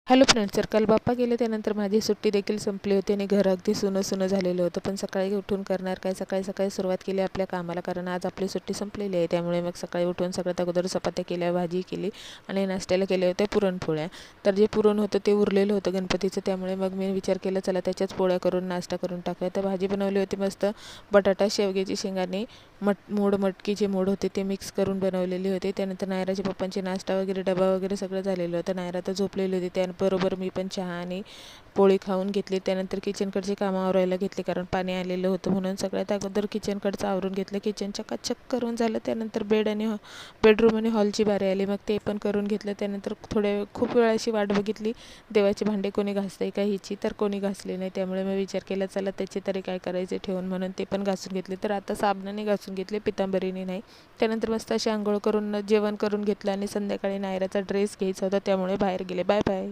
Hello friends, तर काल बाप्पा गेले त्यानंतर माझी सुट्टी देखील संपली होती आणि घर अगदी सुनं सुनं झालेलं होतं. पण सकाळी उठून करणार काय, सकाळी सकाळी सुरुवात केली आपल्या कामाला, कारण आज आपली सुट्टी संपलेली आहे. त्यामुळे मग सकाळी उठून सगळ्यात अगोदर चपात्या केल्या, भाजी केली आणि नाश्त्याला केल्या होत्या पुरणपोळ्या. तर जे पुरण होतं ते उरलेलं होतं गणपतीचं, त्यामुळे मग मी विचार केला चला त्याच्याच पोळ्या करून नाश्ता करून टाकूया. तर भाजी बनवली होती मस्त बटाटा, शेवग्याची शेंगाने मटकी जे मोड होते ते मिक्स करून बनवलेली होती. त्यानंतर नायराच्या पप्पांचे नाश्ता वगैरे डबा वगैरे सगळं झालेलं होतं. नायरा तर झोपलेली होती, त्याबरोबर मी पण चहा आणि पोळी खाऊन घेतली. त्यानंतर किचनकडचे कामं आवरायला घेतली, कारण पाणी आलेलं होतं म्हणून. सगळ्यात अगोदर किचनकडचं आवरून घेतलं. किचन चकाचक करून झालं. त्यानंतर बेडरूम आणि हॉलची बारी आली, मग ते पण करून घेतलं. त्यानंतर खूप वेळाशी वाट बघितली देवाचे भांडे कोणी घासतंय का हिची, तर कोणी घासले नाही. त्यामुळे मी विचार केला चला त्याचे तरी काय करायचे ठेवून, म्हणून ते पण घासून घेतले. तर आता साबणाने घासून घेतले, पितांबरीने नाही. त्यानंतर मस्त अशी आंघोळ करून जेवण करून घेतलं आणि संध्याकाळी नायराचा ड्रेस घ्यायचा होता, त्यामुळे बाहेर गेले. Bye bye.